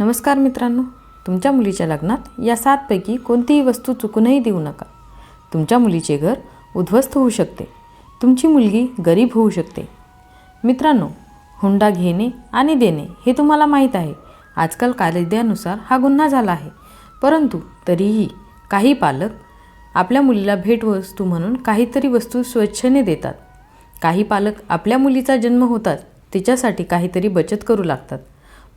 नमस्कार मित्रांनो, तुमच्या मुलीच्या लग्नात या 7 पैकी कोणतीही वस्तू चुकूनही देऊ नका. तुमच्या मुलीचे घर उद्ध्वस्त होऊ शकते. तुमची मुलगी गरीब होऊ शकते. मित्रांनो, हुंडा घेणे आणि देणे हे तुम्हाला माहीत आहे. आजकाल कायद्यानुसार हा गुन्हा झाला आहे. परंतु तरीही काही पालक आपल्या मुलीला भेटवस्तू म्हणून काहीतरी वस्तू स्वेच्छेने देतात. काही पालक आपल्या मुलीचा जन्म होताच तिच्यासाठी काहीतरी बचत करू लागतात.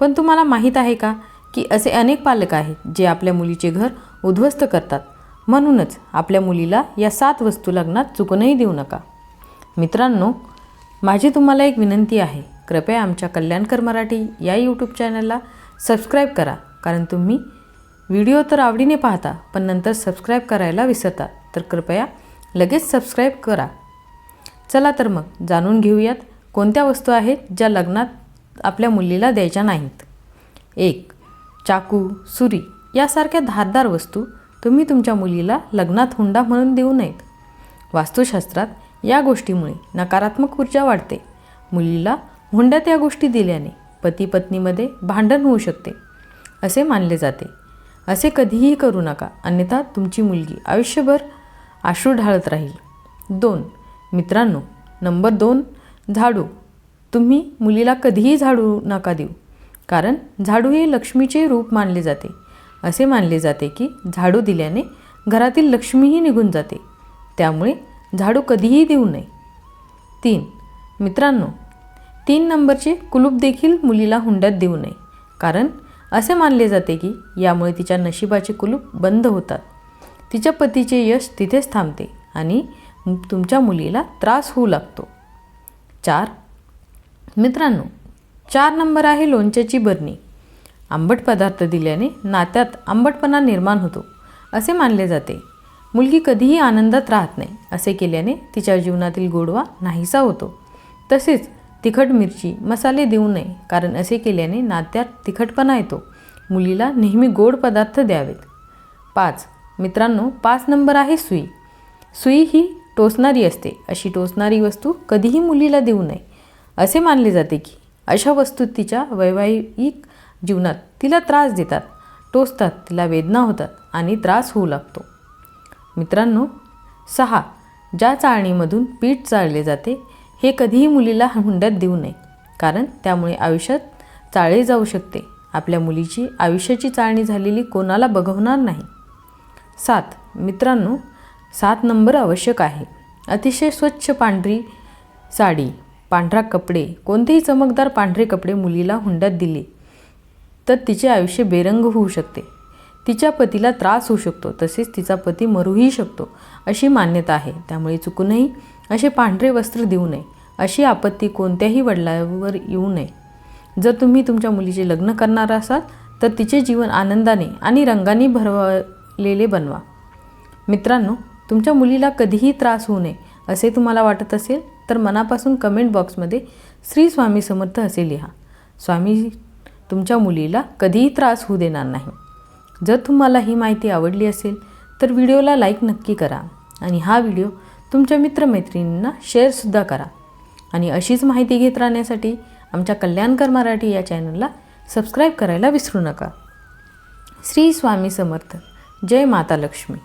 पण तुम्हाला माहीत आहे का की असे अनेक पालक आहेत जे आपल्या मुलीचे घर उद्ध्वस्त करतात. म्हणूनच आपल्या मुलीला या 7 वस्तू लग्नात चुकूनही देऊ नका. मित्रांनो, माझी तुम्हाला एक विनंती आहे. कृपया आमच्या कल्याणकर मराठी या यूट्यूब चॅनलला सबस्क्राईब करा. कारण तुम्ही व्हिडिओ तर आवडीने पाहता पण नंतर सबस्क्राईब करायला विसरता. तर कृपया लगेच सबस्क्राईब करा. चला तर मग जाणून घेऊयात कोणत्या वस्तू आहेत ज्या लग्नात आपल्या मुलीला द्यायच्या नाहीत. 1. चाकू, सुरी यासारख्या धारदार वस्तू तुम्ही तुमच्या मुलीला लग्नात हुंडा म्हणून देऊ नयेत. वास्तुशास्त्रात या गोष्टीमुळे नकारात्मक ऊर्जा वाढते. मुलीला हुंड्यात या गोष्टी दिल्याने पती पत्नीमध्ये भांडण होऊ शकते असे मानले जाते. असे कधीही करू नका, अन्यथा तुमची मुलगी आयुष्यभर अश्रू ढाळत राहील. 2. मित्रांनो, नंबर 2. झाडू. तुम्ही मुलीला कधीही झाडू नका देऊ. कारण झाडू हे लक्ष्मीचे रूप मानले जाते. असे मानले जाते की झाडू दिल्याने घरातील लक्ष्मीही निघून जाते. त्यामुळे झाडू कधीही देऊ नये. 3. मित्रांनो, 3 नंबरचे कुलूप देखील मुलीला हुंड्यात देऊ नये. कारण असे मानले जाते की यामुळे तिच्या नशिबाचे कुलूप बंद होतात. तिच्या पतीचे यश तिथेच थांबते आणि तुमच्या मुलीला त्रास होऊ लागतो. 4. मित्रांनो, 4 नंबर आहे लोणच्याची बरणी. आंबट पदार्थ दिल्याने नात्यात आंबटपणा निर्माण होतो असे मानले जाते. मुलगी कधीही आनंदात राहत नाही. असे केल्याने तिच्या जीवनातील गोडवा नाहीसा होतो. तसेच तिखट मिरची मसाले देऊ नये. कारण असे केल्याने नात्यात तिखटपणा येतो. मुलीला नेहमी गोड पदार्थ द्यावेत. 5. मित्रांनो, 5 नंबर आहे सुई. सुई ही टोचणारी असते. अशी टोचणारी वस्तू कधीही मुलीला देऊ नये. असे मानले जाते की अशा वस्तू तिच्या वैवाहिक जीवनात तिला त्रास देतात, टोचतात, तिला वेदना होतात आणि त्रास होऊ लागतो. मित्रांनो, 6. ज्या चाळणीमधून पीठ चाळले जाते हे कधीही मुलीला हुंड्यात देऊ नये. कारण त्यामुळे आयुष्यात चाळे जाऊ शकते. आपल्या मुलीची आयुष्याची चाळणी झालेली कोणाला बघवणार नाही. 7. मित्रांनो, 7 नंबर आवश्यक आहे. अतिशय स्वच्छ पांढरी साडी, पांढरा कपडे, कोणतेही चमकदार पांढरे कपडे मुलीला हुंड्यात दिले तर तिचे आयुष्य बेरंग होऊ शकते. तिच्या पतीला त्रास होऊ शकतो. तसेच तिचा पती मरूही शकतो अशी मान्यता आहे. त्यामुळे चुकूनही असे पांढरे वस्त्र देऊ नये. अशी आपत्ती कोणत्याही वडिलांवर येऊ नये. जर तुम्ही तुमच्या मुलीचे लग्न करणार असाल तर तिचे जीवन आनंदाने आणि रंगाने भरवलेले बनवा. मित्रांनो, तुमच्या मुलीला कधीही त्रास होऊ नये असे तुम्हाला वाटत असेल तर मनापासून कमेंट बॉक्समध्ये श्री स्वामी समर्थ असे लिहा. स्वामी तुमच्या मुलीला कधीही त्रास होऊ देणार नाही. जर तुम्हाला ही माहिती आवडली असेल तर व्हिडिओला लाईक नक्की करा आणि हा व्हिडिओ तुमच्या मित्रमैत्रिणींना शेअरसुद्धा करा. आणि अशीच माहिती घेत राहण्यासाठी आमच्या कल्याणकर मराठी या चॅनलला सबस्क्राईब करायला विसरू नका. श्री स्वामी समर्थ. जय माता लक्ष्मी.